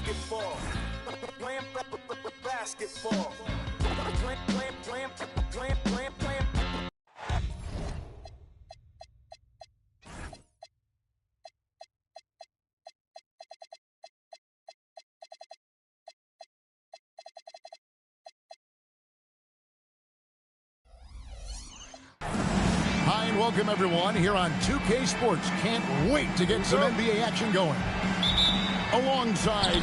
basketball. Playing basketball. Playing. Hi and welcome everyone here on 2K Sports. Can't wait to get some NBA action going. Alongside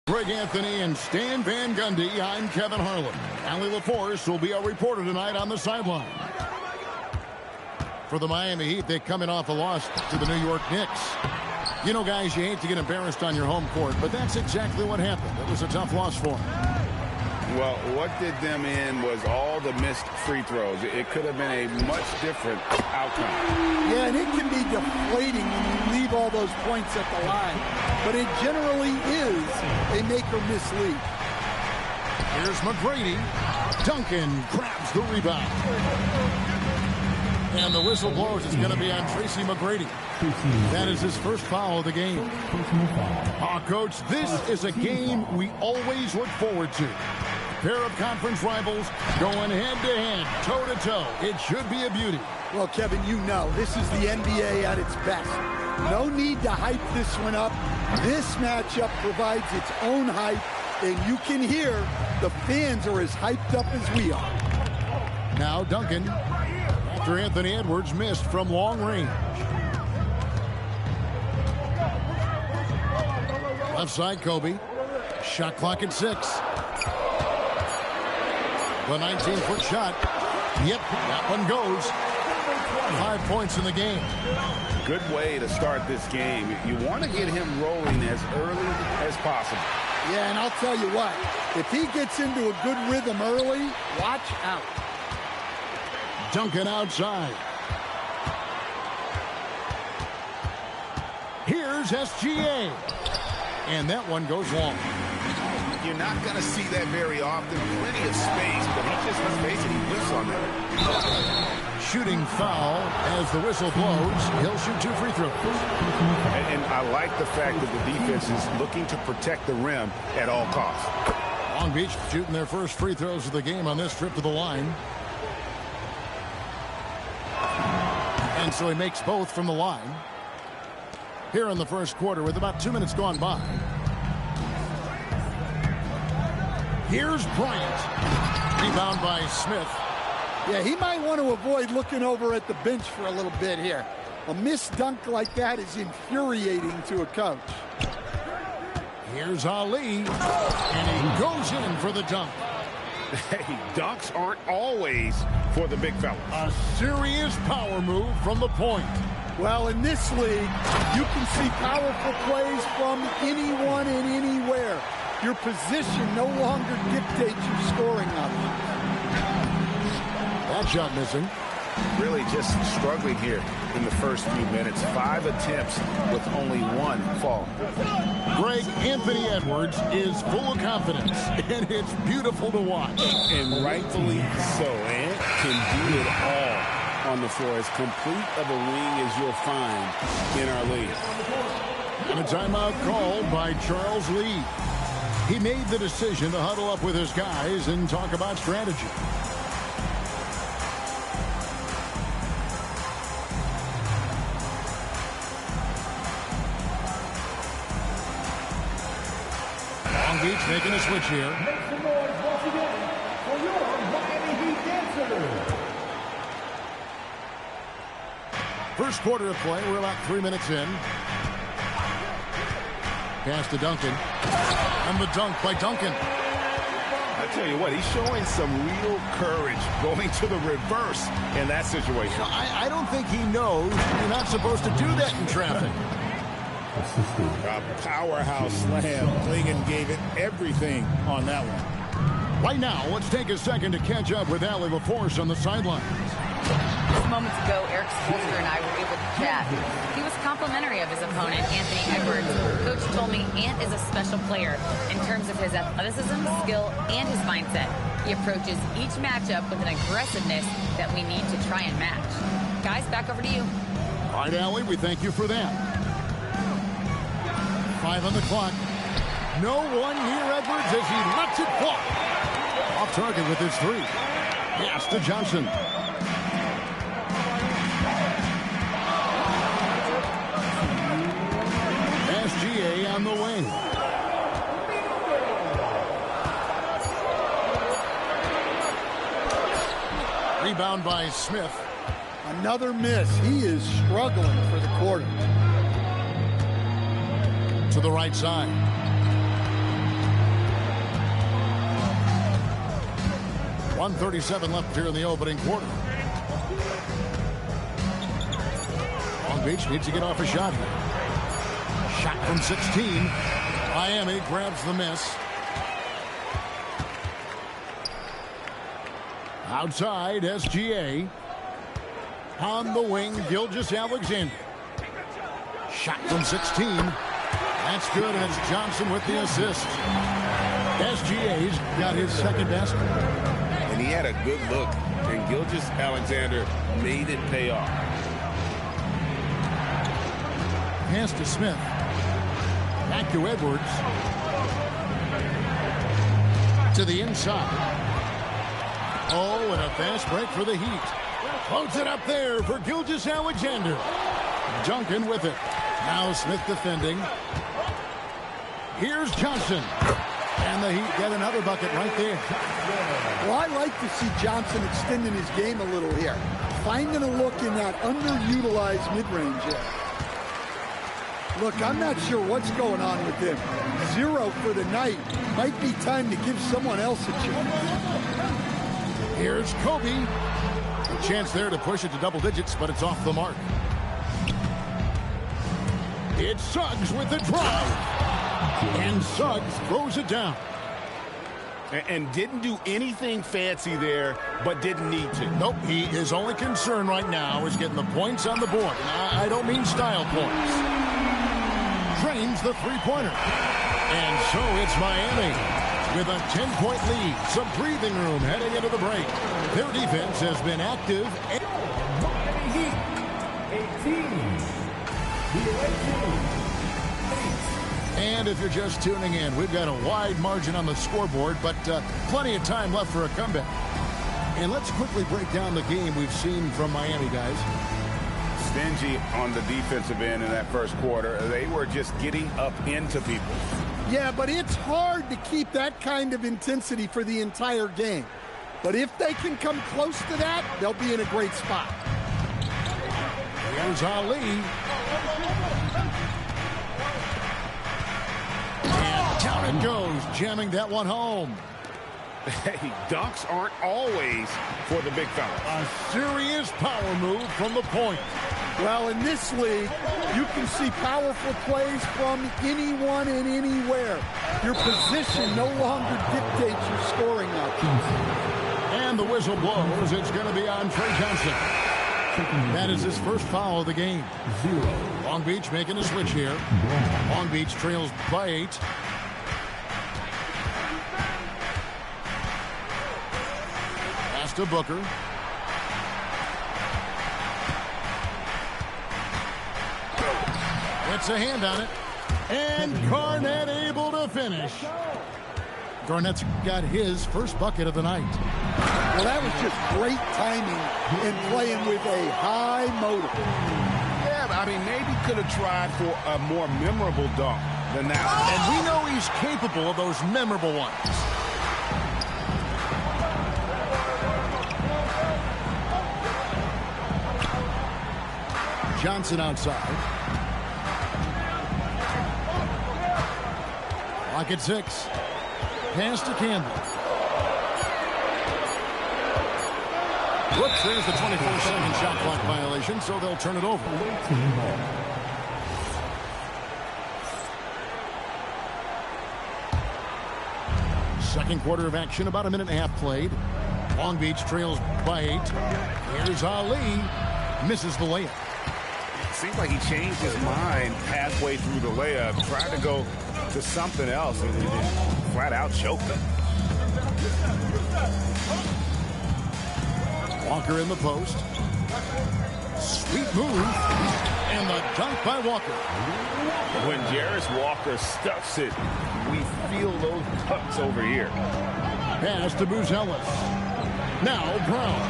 Greg Anthony and Stan Van Gundy, I'm Kevin Harlan. Allie LaForce will be our reporter tonight on the sideline. For the Miami Heat, they're coming off a loss to the New York Knicks. You know, guys, you hate to get embarrassed on your home court, but that's exactly what happened. It was a tough loss for them. Well, what did them in was all the missed free throws. It could have been a much different outcome. Yeah, and it can be deflating when you leave all those points at the line. But it generally is a make or miss lead. Here's McGrady. Duncan grabs the rebound. And the whistle blows. It's going to be on Tracy McGrady. That is his first foul of the game. Coach, this is a game we always look forward to. Pair of conference rivals going head-to-head, toe-to-toe. It should be a beauty. Well, Kevin, you know, this is the NBA at its best. No need to hype this one up. This matchup provides its own hype, and you can hear the fans are as hyped up as we are. Now Duncan, after Anthony Edwards missed from long range. Left side, Kobe. Shot clock at 6. The 19-foot shot. Yep, that one goes. 5 points in the game. Good way to start this game. You want to get him rolling as early as possible. Yeah, and I'll tell you what, if he gets into a good rhythm early, watch out. Duncan outside. Here's SGA. And that one goes long. You're not going to see that very often. Plenty of space, but he just was basically whiffs on that. Shooting foul as the whistle blows. He'll shoot 2 free throws. And I like the fact that the defense is looking to protect the rim at all costs. Long Beach shooting their first free throws of the game on this trip to the line. And so he makes both from the line. Here in the first quarter with about 2 minutes gone by. Here's Bryant. Rebound by Smith. Yeah, he might want to avoid looking over at the bench for a little bit here. A missed dunk like that is infuriating to a coach. Here's Ali. And he goes in for the dunk. Hey, dunks aren't always for the big fellas. A serious power move from the point. Well, in this league, you can see powerful plays from anyone and anywhere. Your position no longer dictates your scoring options. That shot missing. Really just struggling here in the first few minutes. 5 attempts with only 1 fall. Greg Anthony Edwards is full of confidence, and it's beautiful to watch. And rightfully so. Ant can do it all on the floor. As complete of a wing as you'll find in our league. And a timeout called by Charles Lee. He made the decision to huddle up with his guys and talk about strategy. Long Beach making a switch here. Make some noise once again for your Miami Heat dancers. First quarter of play. We're about 3 minutes in. Pass to Duncan. And the dunk by Duncan. I tell you what, he's showing some real courage going to the reverse in that situation. I don't think he knows you're not supposed to do that in traffic. A powerhouse slam. Clingan gave it everything on that one. Right now, let's take a second to catch up with Allie LaForce on the sidelines. Just moments ago, Eric Spoelstra and I were able to chat. He was complimentary of his opponent, Anthony Edwards. Coach told me Ant is a special player in terms of his athleticism, skill, and his mindset. He approaches each matchup with an aggressiveness that we need to try and match. Guys, back over to you. All right, Allie, we thank you for that. 5 on the clock. No one near Edwards as he lets it fly. Off target with his 3. Pass to Johnson. SGA on the wing. Rebound by Smith. Another miss. He is struggling for the quarter. To the right side. .137 left here in the opening quarter. Long Beach needs to get off a shot here. Shot from 16. Miami grabs the miss. Outside, SGA. On the wing, Gilgeous-Alexander. Shot from 16. That's good as Johnson with the assist. SGA's got his second basket. And he had a good look, and Gilgeous-Alexander made it pay off. Pass to Smith. Back to Edwards. To the inside. Oh, and a fast break for the Heat. Floats it up there for Gilgeous-Alexander. Duncan with it. Now Smith defending. Here's Johnson. And the Heat get another bucket right there. Well, I like to see Johnson extending his game a little here. Finding a look in that underutilized mid-range area. Look, I'm not sure what's going on with him. 0 for the night. Might be time to give someone else a chance. Here's Kobe. A chance there to push it to double digits, but it's off the mark. It's Suggs with the drive. And Suggs throws it down. And didn't do anything fancy there, but didn't need to. Nope, his only concern right now is getting the points on the board. And I don't mean style points. Drains the three-pointer. And so it's Miami with a 10-point lead. Some breathing room heading into the break. Their defense has been active. Miami Heat, 18. The away team, 8. And if you're just tuning in, we've got a wide margin on the scoreboard, but plenty of time left for a comeback. And let's quickly break down the game we've seen from Miami, guys. Stingy on the defensive end in that first quarter. They were just getting up into people. Yeah, but it's hard to keep that kind of intensity for the entire game. But if they can come close to that, they'll be in a great spot. Here's Ali. And down it goes, jamming that one home. Hey, dunks aren't always for the big fella. A serious power move from the point. Well, in this league, you can see powerful plays from anyone and anywhere. Your position no longer dictates your scoring options. And the whistle blows. It's going to be on Trey Johnson. That is his first foul of the game. 0. Long Beach making a switch here. Long Beach trails by 8. Pass to Booker. Gets a hand on it. And Garnett able to finish. Garnett's got his first bucket of the night. Well, that was just great timing and playing with a high motor. Yeah, I mean, maybe could have tried for a more memorable dunk than that. And we know he's capable of those memorable ones. Johnson outside. Clock at 6. Pass to Campbell. Whoops, there's the 24-second shot clock violation, so they'll turn it over. Second quarter of action, about a minute and a half played. Long Beach trails by 8. Here's Ali. Misses the layup. Seems like he changed his mind halfway through the layup. Tried to go to something else and flat out choked him. Walker in the post. Sweet move. And the dunk by Walker. When Jarris Walker stuffs it, we feel those cuts over here. Pass to Buzelis. Now Brown.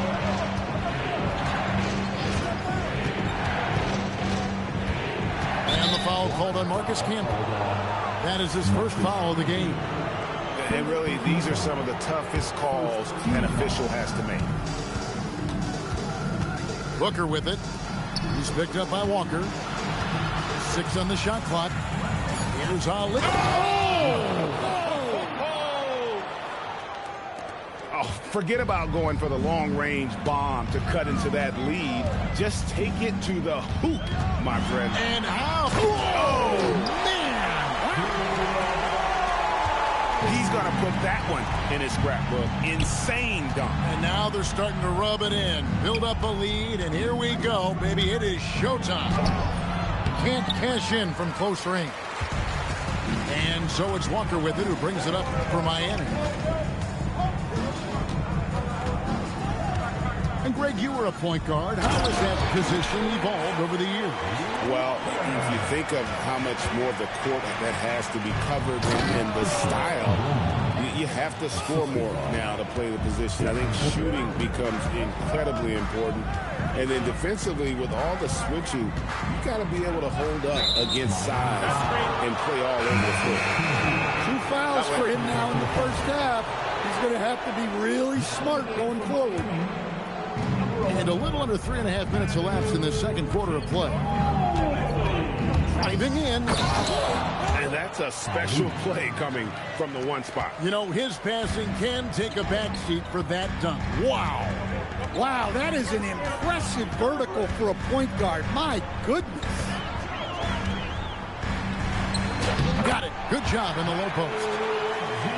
And the foul called on Marcus Campbell. That is his first foul of the game. And really, these are some of the toughest calls an official has to make. Booker with it. He's picked up by Walker. 6 on the shot clock. Here's Ali. Oh, forget about going for the long-range bomb to cut into that lead. Just take it to the hoop, my friend. And how? Oh, man! He's going to put that one in his scrapbook. Insane dunk. And now they're starting to rub it in. Build up a lead, and here we go, baby. It is showtime. Can't cash in from close range. And so it's Walker with it, who brings it up for Miami. And Greg, you were a point guard. How has that position evolved over the years? Well, if you think of how much more of the court that has to be covered in the style, you have to score more now to play the position. I think shooting becomes incredibly important. And then defensively, with all the switching, you got to be able to hold up against size and play all over the floor. 2 fouls for him now in the first half. He's going to have to be really smart going forward. And a little under 3.5 minutes elapsed in the second quarter of play. Driving in. And that's a special play coming from the one spot. You know, his passing can take a backseat for that dunk. Wow. Wow, that is an impressive vertical for a point guard. My goodness. Got it. Good job in the low post.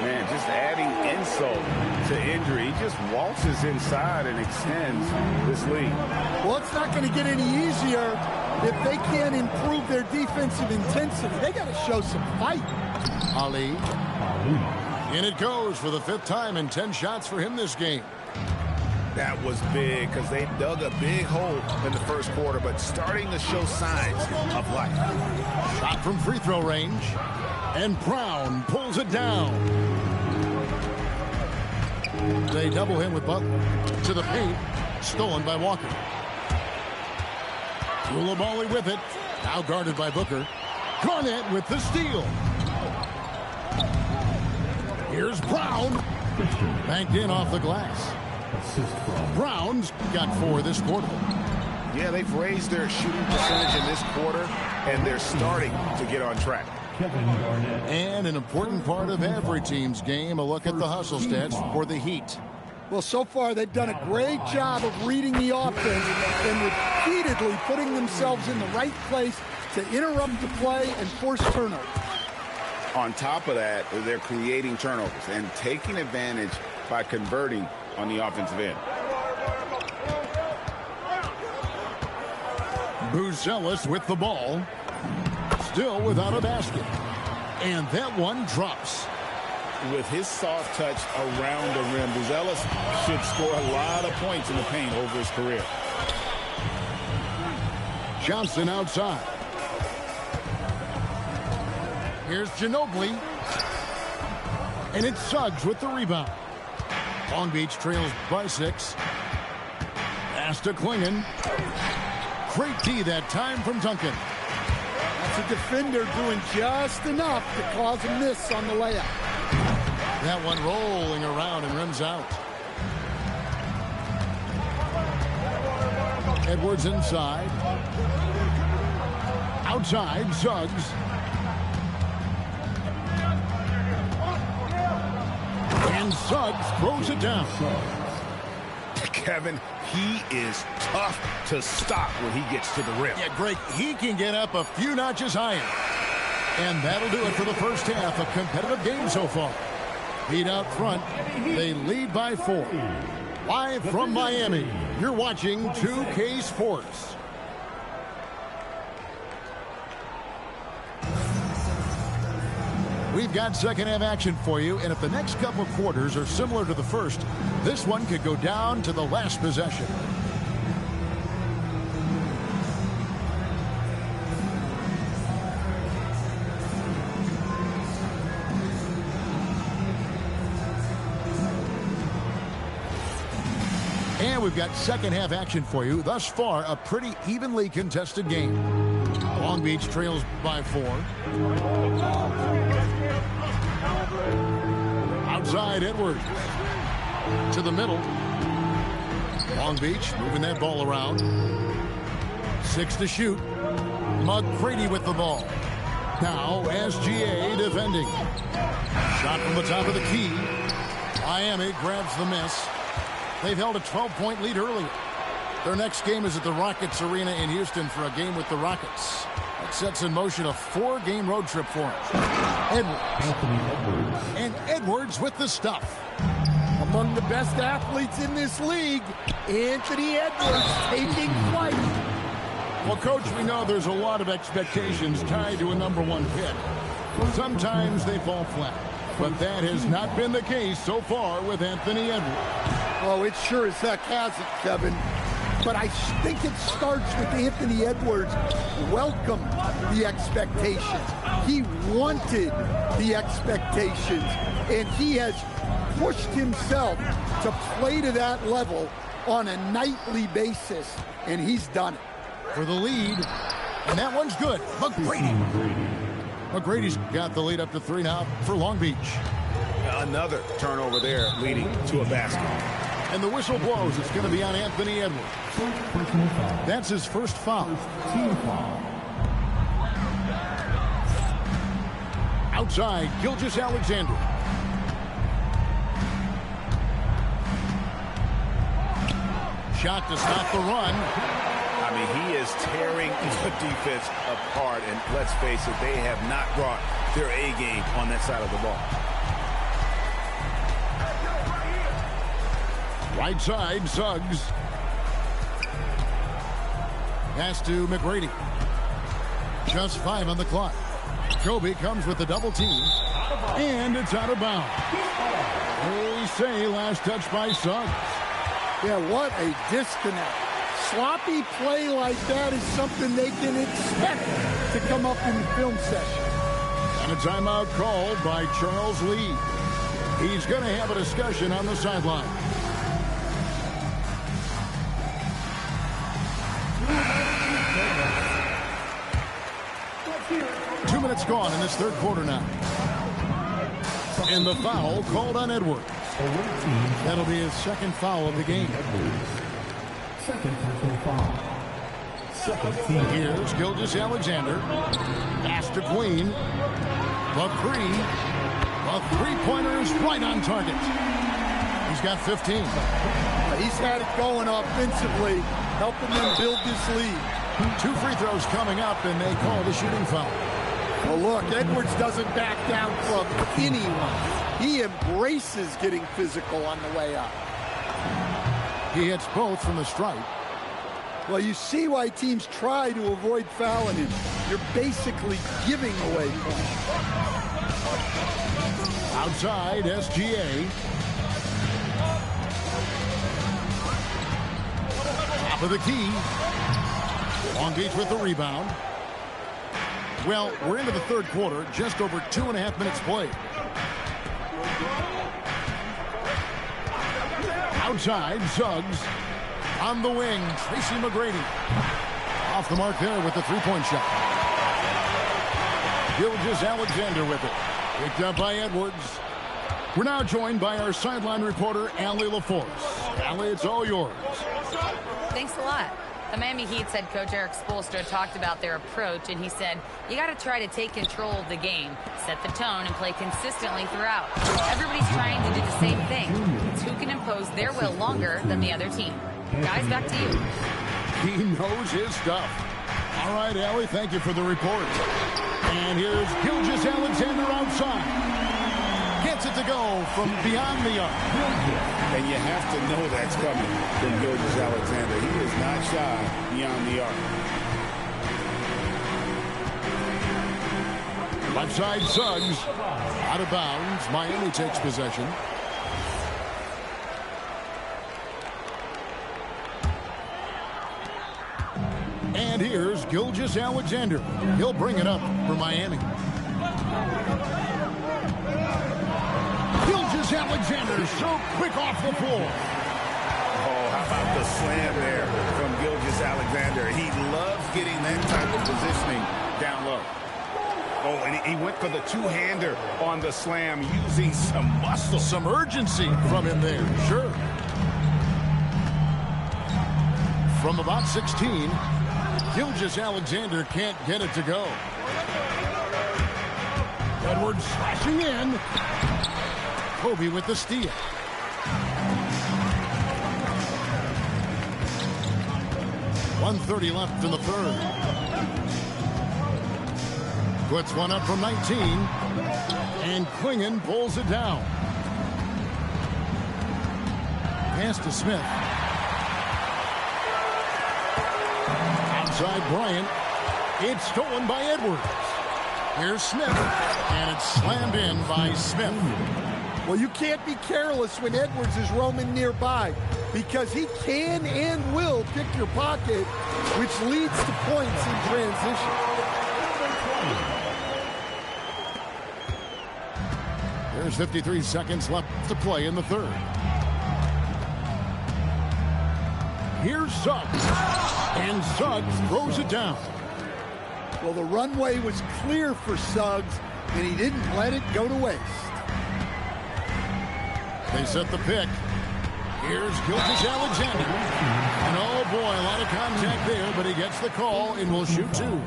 Man, just adding insult to injury. He just waltzes inside and extends this lead. Well, it's not going to get any easier if they can't improve their defensive intensity. They got to show some fight. Ali. In it goes for the 5th time and 10 shots for him this game. That was big because they dug a big hole in the first quarter, but starting to show signs of life. Shot from free throw range. And Brown pulls it down. They double him with Butler. To the paint. Stolen by Walker. Coulibaly with it. Now guarded by Booker. Garnett with the steal. Here's Brown. Banked in off the glass. Brown's got 4 this quarter. Yeah, they've raised their shooting percentage in this quarter, and they're starting to get on track. And an important part of every team's game, a look at the hustle stats for the Heat. Well, so far they've done a great job of reading the offense and repeatedly putting themselves in the right place to interrupt the play and force turnovers. On top of that, they're creating turnovers and taking advantage by converting on the offensive end. Buzelis with the ball. Still without a basket. And that one drops. With his soft touch around the rim, Buzelis should score a lot of points in the paint over his career. Johnson outside. Here's Ginobili. And it's Suggs with the rebound. Long Beach trails by 6. Pass to Klingon. Great D that time from Duncan. That's a defender doing just enough to cause a miss on the layup. That one rolling around and rims out. Edwards inside. Outside, Suggs. And Suggs throws it down. Kevin, he is tough to stop when he gets to the rim. Yeah, Greg, he can get up a few notches higher. And that'll do it for the first half. A competitive game so far. Heat out front. They lead by 4. Live from Miami, you're watching 2K Sports. We've got second half action for you, and if the next couple quarters are similar to the first, this one could go down to the last possession. And we've got second half action for you. Thus far, a pretty evenly contested game. Long Beach trails by 4. Outside, Edwards. To the middle. Long Beach moving that ball around. 6 to shoot. McGrady with the ball. Now, SGA defending. Shot from the top of the key. Miami grabs the miss. They've held a 12-point lead earlier. Their next game is at the Rockets Arena in Houston for a game with the Rockets. That sets in motion a 4-game road trip for him. Edwards. And Edwards with the stuff. Among the best athletes in this league, Anthony Edwards taking flight. Well, Coach, we know there's a lot of expectations tied to a #1 pick. Sometimes they fall flat, but that has not been the case so far with Anthony Edwards. Oh, it sure as heck hasn't, Kevin. But I think it starts with Anthony Edwards welcomed the expectations. He wanted the expectations, and he has pushed himself to play to that level on a nightly basis, and he's done it. For the lead, and that one's good. McGrady's got the lead up to 3 now for Long Beach. Another turnover there leading to a basket. And the whistle blows. It's going to be on Anthony Edwards. That's his first foul. Outside, Gilgeous-Alexander. Shot to stop the run. I mean, he is tearing the defense apart. And let's face it, they have not brought their A game on that side of the ball. Right side, Suggs. Pass to McGrady. Just 5 on the clock. Kobe comes with the double team. And it's out of bounds. They say last touch by Suggs. Yeah, what a disconnect. Sloppy play like that is something they can expect to come up in the film session. And a timeout called by Charles Lee. He's going to have a discussion on the sideline. Minutes gone in this third quarter now. And the foul called on Edwards. That'll be his second foul of the game. Here's Gilgeous-Alexander. Pass to Queen. McCree. A three-pointer is right on target. He's got 15. He's had it going offensively, helping them build this lead. 2 free throws coming up, and they call the shooting foul. Well, look, Edwards doesn't back down from anyone. He embraces getting physical on the way up. He hits both from the stripe. Well, you see why teams try to avoid fouling him. You're basically giving away points. Outside, SGA. Top of the key. Long Beach with the rebound. Well, we're into the third quarter, just over 2.5 minutes played. Outside, Suggs. On the wing, Tracy McGrady. Off the mark there with the three-point shot. Gilgeous-Alexander with it. Picked up by Edwards. We're now joined by our sideline reporter, Allie LaForce. Allie, it's all yours. Thanks a lot. The Miami Heat's head coach Eric Spoelstra talked about their approach, and he said, you got to try to take control of the game, set the tone, and play consistently throughout. Everybody's trying to do the same thing. It's who can impose their will longer than the other team. Guys, back to you. He knows his stuff. All right, Allie, thank you for the report. And here's Gilgeous-Alexander outside. Gets gets it to go from beyond the arc. And you have to know that's coming from Gilgeous Alexander. He is not shy beyond the arc. Left side Suggs. Out of bounds. Miami takes possession. And here's Gilgeous Alexander. He'll bring it up for Miami. Gilgeous Alexander so quick off the floor. Oh, how about the slam there from Gilgeous Alexander? He loves getting that type of positioning down low. Oh, and he went for the two-hander on the slam using some muscle. Some urgency from him there, sure. From about 16, Gilgeous Alexander can't get it to go. Edwards slashing in. Kobe with the steal. .130 left in the third. Puts one up from 19. And Klingon pulls it down. Pass to Smith. Outside Bryant. It's stolen by Edwards. Here's Smith. And it's slammed in by Smith. Well, you can't be careless when Edwards is roaming nearby because he can and will pick your pocket, which leads to points in transition. There's 53 seconds left to play in the third. Here's Suggs. And Suggs throws it down. Well, the runway was clear for Suggs, and he didn't let it go to waste. They set the pick. Here's Gilgeous Alexander. And oh boy, a lot of contact there, but he gets the call and will shoot two.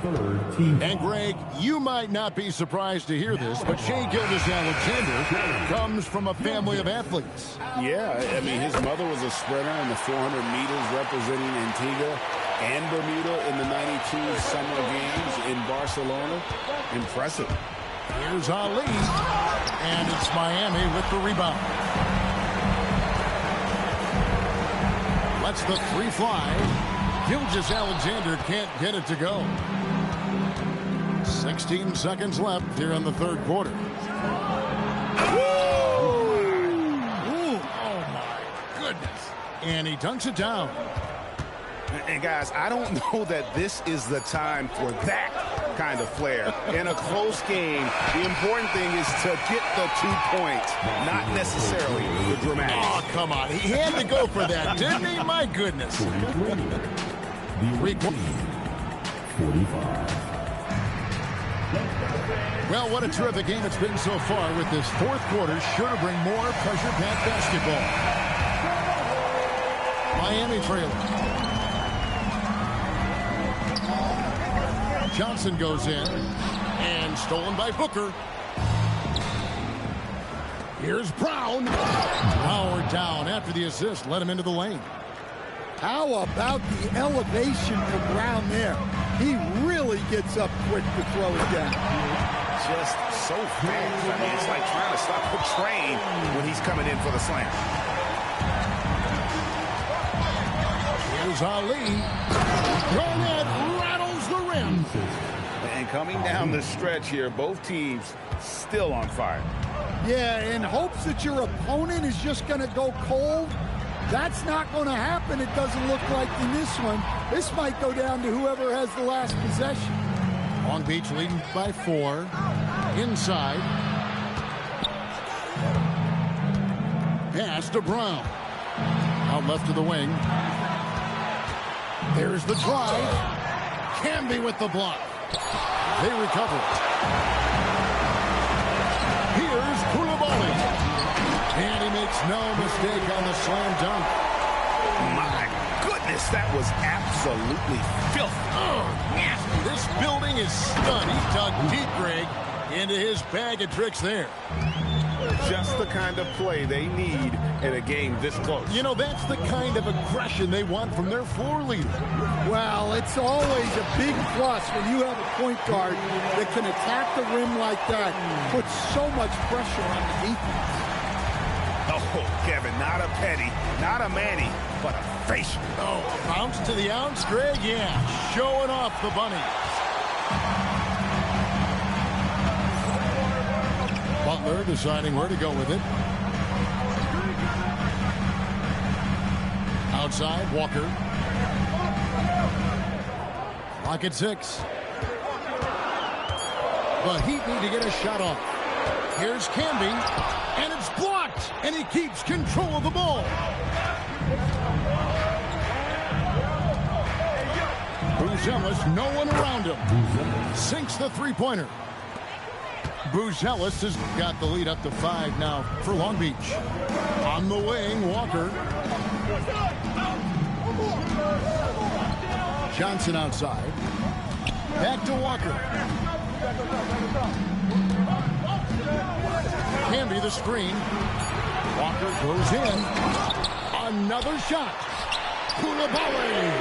And Greg, you might not be surprised to hear this, but Shai Gilgeous-Alexander comes from a family of athletes. Yeah, I mean, his mother was a sprinter in the 400 meters representing Antigua and Bermuda in the 92 Summer Games in Barcelona. Impressive. Here's Ali, and it's Miami with the rebound. Lets the three fly. Gilgeous-Alexander can't get it to go. 16 seconds left here in the third quarter. Oh my goodness. And he dunks it down. And guys, I don't know that this is the time for that kind of flair. In a close game, the important thing is to get the 2 points, not necessarily the dramatic. Oh, come on. He had to go for that, didn't he? My goodness. 45. Well, what a terrific game it's been so far with this fourth quarter. Sure to bring more pressure-packed basketball. Miami trailing. Johnson goes in, and stolen by Booker. Here's Brown. Powered down after the assist, let him into the lane. How about the elevation from Brown there? He really gets up quick to throw it down. Just so fast. I mean, it's like trying to stop the train when he's coming in for the slam. Here's Ali. Garnett rattles the rim. And coming down the stretch here, both teams still on fire. Yeah, in hopes that your opponent is just going to go cold. That's not going to happen, it doesn't look like in this one. This might go down to whoever has the last possession. Long Beach leading by 4. Inside. Pass to Brown. Out left of the wing. There's the drive. Camby with the block. They recover. Here's Koulibaly. And he makes no mistake on the slam dunk. My goodness, that was absolutely filthy. Oh, nasty. This building is stunned. He dug deep, Greg, into his bag of tricks there. just the kind of play they need in a game this close. You know, that's the kind of aggression they want from their floor leader. Well, it's always a big plus when you have a point guard that can attack the rim like that, put so much pressure on the defense. Oh, Kevin, not a petty, not a Manny, but a facial. Oh, bounce to the ounce, Greg, yeah. Showing off the bunnies. Butler deciding where to go with it. Outside, Walker. Clock at 6. The Heat need to get a shot off. Here's Camby, and it's blocked, and he keeps control of the ball. Buzelis, no one around him. Sinks the three-pointer. Buzelis has got the lead up to 5 now for Long Beach. On the wing, Walker. Johnson outside. Back to Walker. Camby the screen. Walker goes in. Another shot. Koulibaly.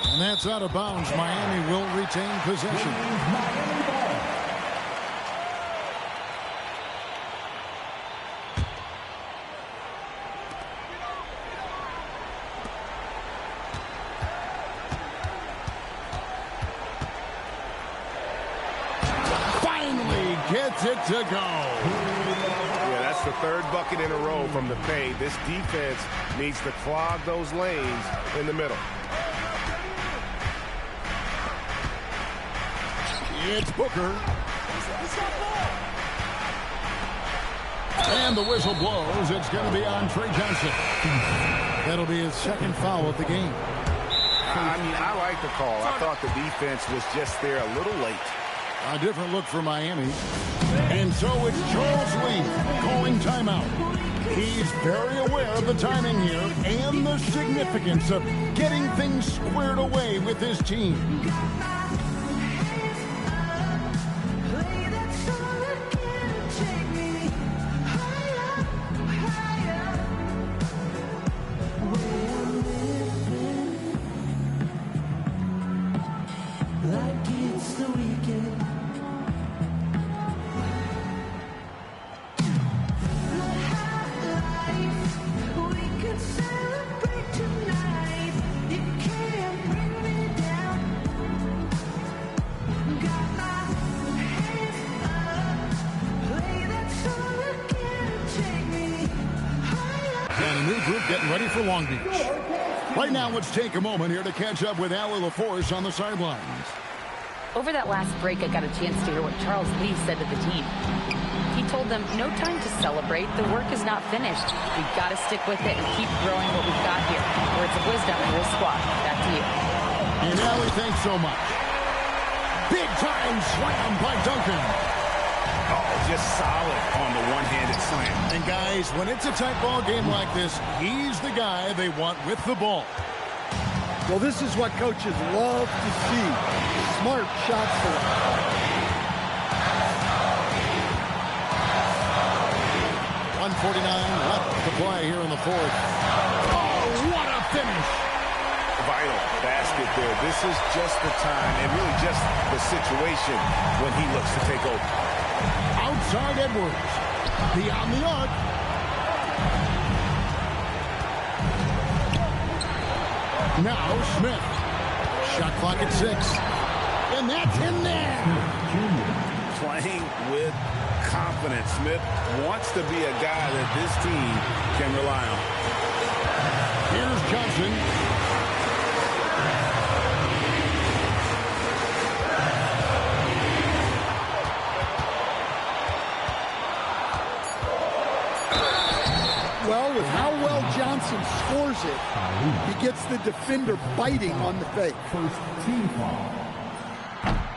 And that's out of bounds. Miami will retain possession. Finally gets it to go. Yeah, that's the third bucket in a row from the paint. This defense needs to clog those lanes in the middle. It's Booker. And the whistle blows. It's going to be on Trey Johnson. That'll be his second foul of the game. I mean, I like the call. I thought the defense was just there a little late. A different look for Miami. And so it's Charles Lee calling timeout. He's very aware of the timing here and the significance of getting things squared away with his team. Getting ready for Long Beach. Right now, let's take a moment here to catch up with Allie LaForce on the sidelines. Over that last break, I got a chance to hear what Charles Lee said to the team. He told them, no time to celebrate. The work is not finished. We've got to stick with it and keep growing what we've got here. Words of wisdom in this squad. Back to you. And Allie, thanks so much. Big time slam by Duncan. Oh, just solid on the one-handed slam. And guys, when it's a tight ball game like this, he's the guy they want with the ball. Well, this is what coaches love to see. Smart shot selection. 1:49 left to play here in the fourth. Oh, what a finish. Vital basket there. This is just the time and really just the situation when he looks to take over. Outside Edwards. Beyond the arc. Now Smith. Shot clock at 6. And that's in there. Playing with confidence. Smith wants to be a guy that this team can rely on. Here's Johnson. Well, with how well Johnson scores it, he gets the defender biting on the fake.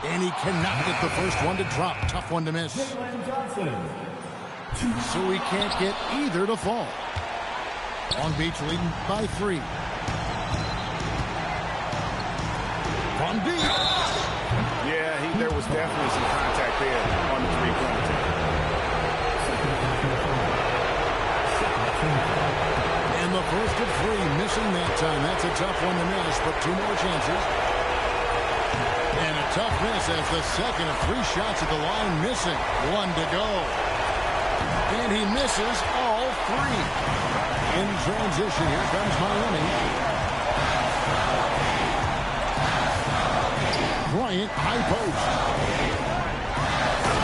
And he cannot get the first one to drop. Tough one to miss. So he can't get either to fall. Long Beach leading by 3. From deep. Yeah, there was definitely some contact there on the three-pointer. first of three, missing that time. That's a tough one to miss, but two more chances. And a tough miss as the second of three shots at the line missing. One to go. And he misses all three. In transition, here comes Miami. Bryant, high post.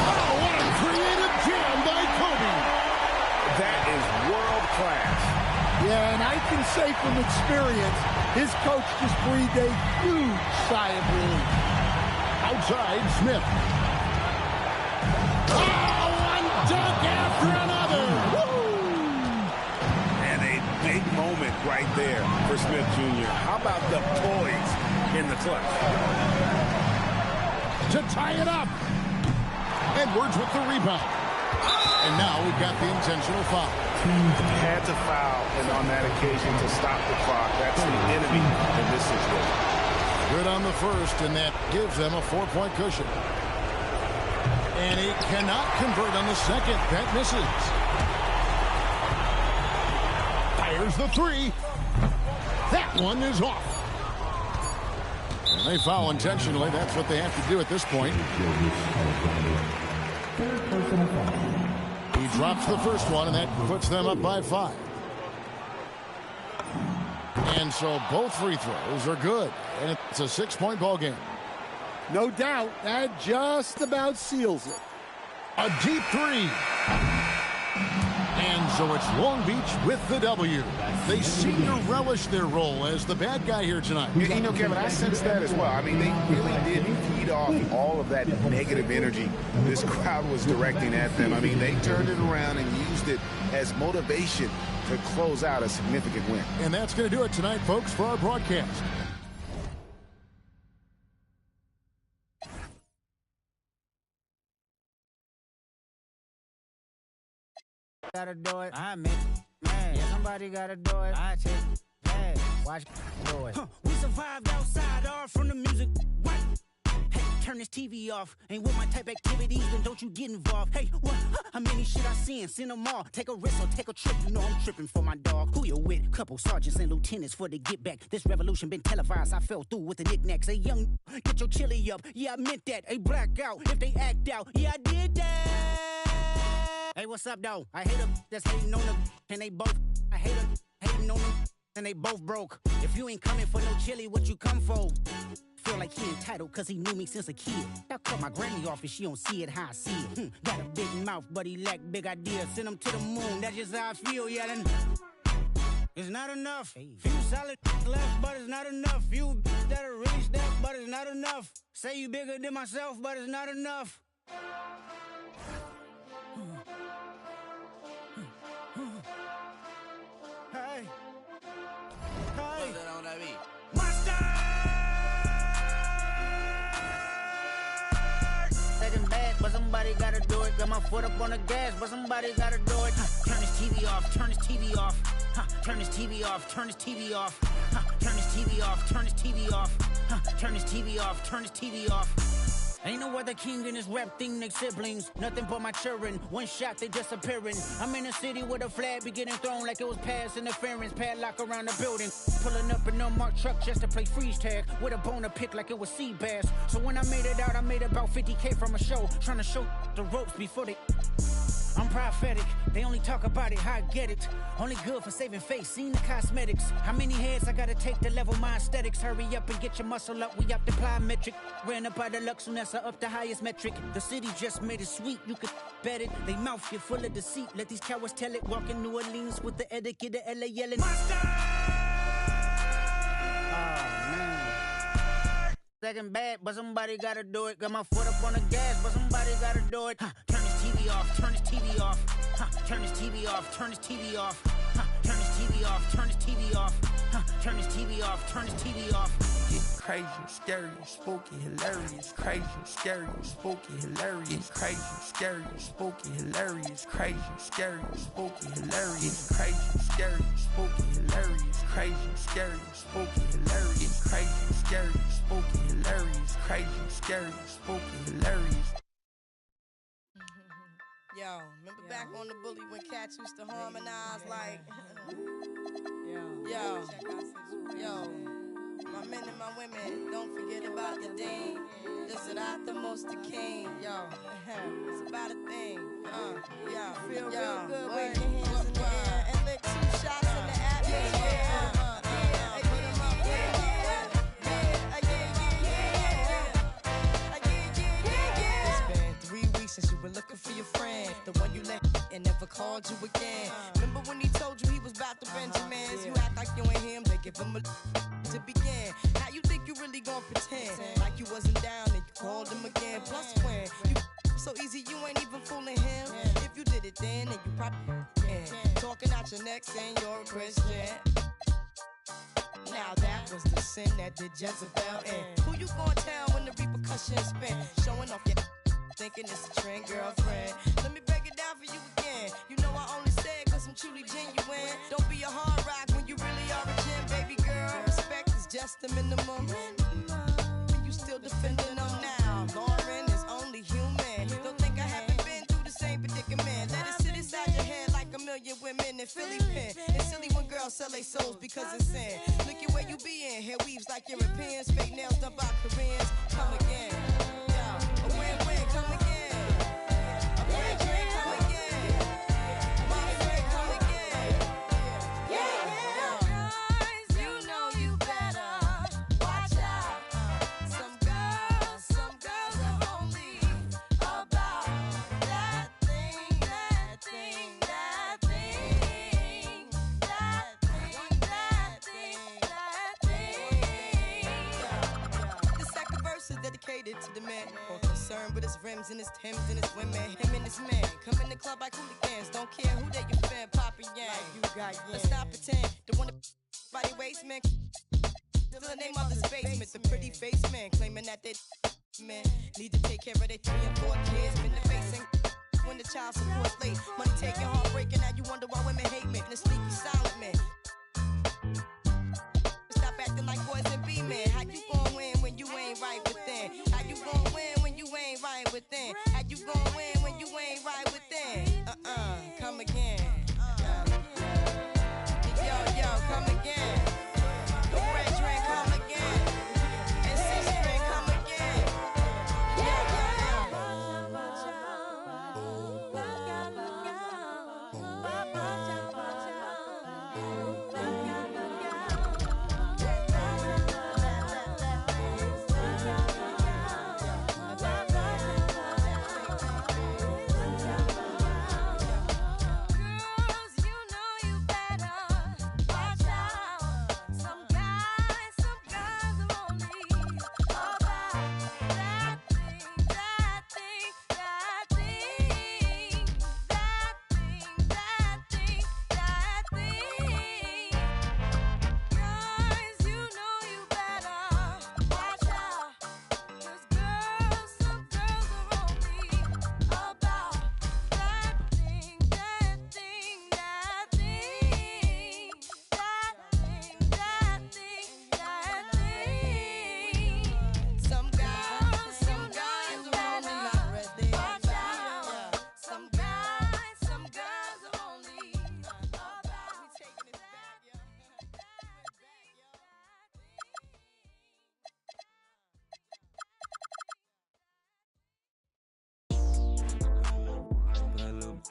Oh, what a creative jam by Kobe. That is world class. Yeah, and I can say from experience, his coach just breathed a huge sigh of relief. Outside, Smith. Oh, one dunk after another. Woo! And a big moment right there for Smith Jr. How about the poise in the clutch? To tie it up. Edwards with the rebound. And now we've got the intentional foul. Had to foul, and on that occasion to stop the clock. That's the enemy in this situation. Good on the first, and that gives them a 4-point cushion. And he cannot convert on the second. That misses. Fires the three. That one is off. And they foul intentionally. That's what they have to do at this point. He drops the first one, and that puts them up by 5. And so both free throws are good. And it's a 6-point ball game. No doubt, that just about seals it. A deep three. And so it's Long Beach with the W. They seem to relish their role as the bad guy here tonight. You know, Kevin, I sense that as well. I mean, they really did feed off all of that negative energy this crowd was directing at them. I mean, they turned it around and used it as motivation to close out a significant win. And that's going to do it tonight, folks, for our broadcast. Gotta do it. I mean, man, yeah, somebody gotta do it. I take it. Watch do it. We survived outside, all from the music. What? Hey, turn this TV off. Ain't with my type activities, then don't you get involved. Hey, what? How many shit I seen? Send them all. Take a risk or take a trip. You know I'm tripping for my dog. Who you with? Couple sergeants and lieutenants for the get back. This revolution been televised. I fell through with the knickknacks. Hey, young, get your chili up. Yeah, I meant that. Hey, black out if they act out. Yeah, I did that. Hey, what's up, though? I hate them that's hating on them, and they both. I hate them hating on them, and they both broke. If you ain't coming for no chili, what you come for? Feel like he entitled, cause he knew me since a kid. I cut my granny off and she don't see it how I see it. Got a big mouth, but he lack big ideas. Send him to the moon, that's just how I feel, yeah, then. It's not enough. Few solid left, but it's not enough. Few that'll really step, but it's not enough. Say you bigger than myself, but it's not enough. Hey, hey, Monster! Second bad, but somebody gotta do it. Got my foot up on the gas, but somebody gotta do it. Turn this TV off, turn this TV off. Turn this TV off, turn this TV off. Turn this TV off, turn this TV off. Turn this TV off, turn this TV off. Ain't no other king in this rap thing, they siblings. Nothing but my children. One shot, they disappearing. I'm in a city with a flag be getting thrown like it was past interference. Padlock around the building. Pulling up an unmarked truck just to play freeze tag. With a boner pick like it was sea bass. So when I made it out, I made about 50K from a show. Trying to show the ropes before they... I'm prophetic, they only talk about it, how I get it. Only good for saving face, seen the cosmetics. How many heads I gotta take to level my aesthetics? Hurry up and get your muscle up, we up the plyometric. Ran up out of luck, soon as I up the highest metric. The city just made it sweet, you could bet it. They mouth get full of deceit, let these cowards tell it. Walk in New Orleans with the etiquette of LA yelling. Monster! Second bad, but somebody gotta do it. Got my foot up on the gas, but somebody gotta do it. Turn this TV off, turn this TV off. Turn this TV off, turn this TV off. Turn this TV off, turn this TV off. Turn this TV off, turn this TV off. It's crazy, scary, spooky, hilarious. Crazy, scary, spooky, hilarious. Crazy, scary, spooky, hilarious. Crazy, scary, spooky, hilarious. Crazy, scary, spooky, hilarious. Crazy, scary, spooky, hilarious. Crazy, scary, spooky, hilarious. Crazy, scary, spooky, hilarious. Yo, remember back on the bully when cats used to harmonize like... Yeah. My men and my women, don't forget about the dean. This is not the most the king, yo. It's about a thing, yo. Feel real good, wave your hands in the air and lick 2 shots in the atmosphere. Put 'em up, put 'em up. It's been 3 weeks since you were looking for your friend, the one you let and never called you again. Remember when he told you he was about to Benjamins? You act like you ain't him, they give him a to begin. Now you think you really gon' pretend like you wasn't down and you called him again. Plus when you so easy you ain't even fooling him. If you did it then you probably talking out your neck saying you're a Christian. Now that was the sin that did Jezebel in. Who you gon' tell when the repercussions spin? Showing off your thinking it's a trend, girlfriend. Let me break it down for you again. You know I only say it 'cause I'm truly genuine. Don't be a hard rock when you really are a gem, baby girl. Respect is just the minimum. And you still defending them now. Lauren is only human. Don't think I haven't been through the same predicament. Let it sit inside your head like a million women in Philly pen. It's silly when girls sell their souls because it's sin. Look at where you be in. Hair weaves like Europeans. Fake nails done by Koreans. Come again. A win-win, come again. A friend drink, come again. My friend, come again. Guys, you know you better watch out. Some girls are only about that thing, that thing, that thing, that thing, that thing, that thing. This second verse is dedicated to the man more concerned with his rims and his Timbs and his women. Him and his man come in the club like hooligans. Don't care who they you fan, Papa Yang. Like you got Let's stop pretend. The one body waste man. Still the name of his basement. The pretty face man claiming that they man need to take care of their 3 and 4 kids. Been the facing when the child support's late. Money taking, heartbreaking. Now you wonder why women hate men. The sneaky silent man. Stop acting like boys and be men. How you gon' win when you ain't right within? How you gon' win when you ain't right within? How you gon' win when you ain't right within? Come again. Yo, come again. The red drink, come again. And 6 drink, come again.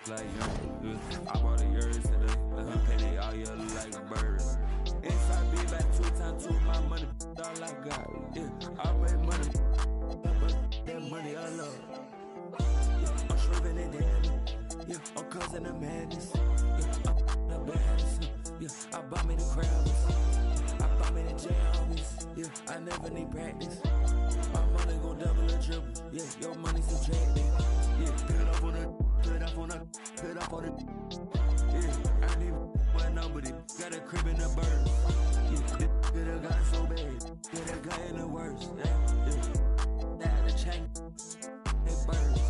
like young. I bought a yours today, let her pay they all year like birds. Inside be back 2 times 2, my money, all I got. Yeah, I raise money, but that money I love. Yeah, I'm shriving it down. Yeah, I'm causing the madness. Yeah, I'm the baddest. Yeah, I bought me the crowds. I bought me the jammies. Yeah, I never need practice. My money gon' double or triple. Yeah, your money subtracted. Yeah, put it up on the. Put up on the, yeah, I need one number, got a crib in the bird. Yeah, could have got so bad, could have got in the worst. Yeah, that the chain, they birds.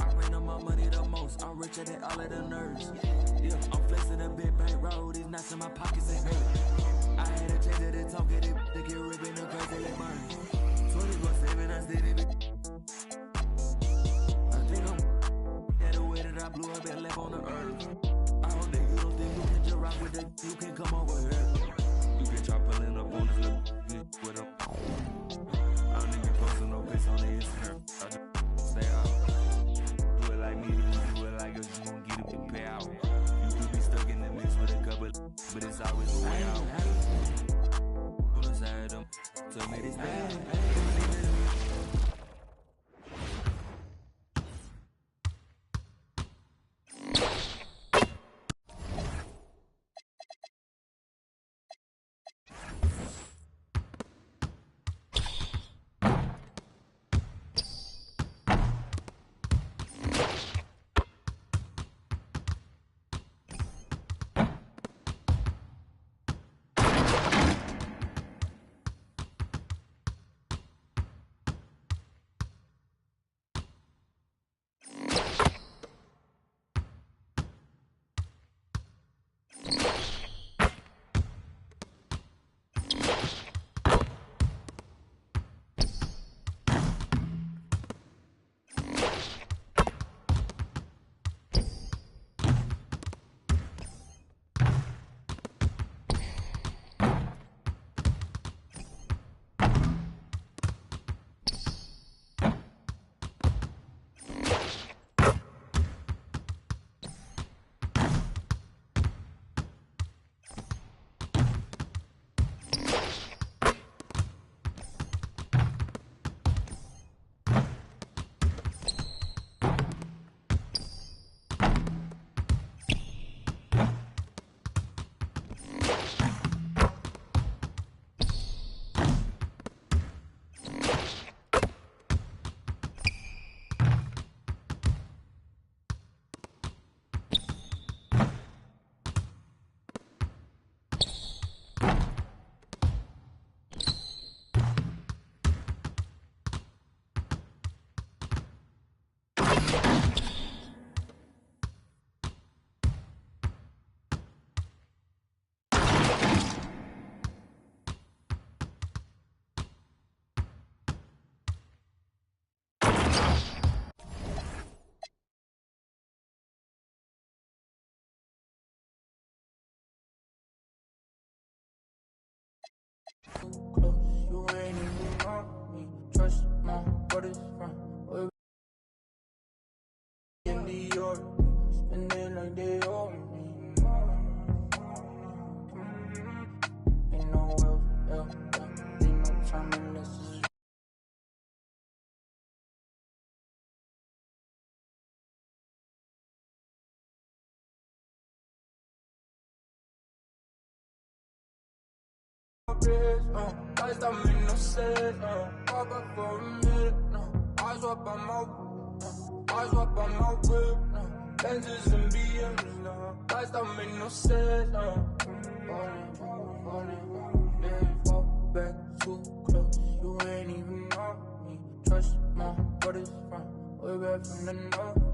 I ran on my money the most, I'm richer than all of the nerds. Yeah, I'm flexing a big bank road, these nuts in my pockets and hurt. I had a change of the talk, get it, to get ripping the girls, they let murder. 24/7, I said it. I blew up and left on the earth. I hope that you don't think you can just rock with that. You can come over here. You can try pulling up on this little. To me this bad. Close, you ain't even on me. Trust my brothers from way in New York. Spending like they owe me. Ain't no wealth, ain't no time unless it's lights don't make no sense, pop up for a minute, I swap on my whip, Benzes and BMs, lights don't make no sense, fall back too close, you ain't even on me, trust my brothers from way back from the north.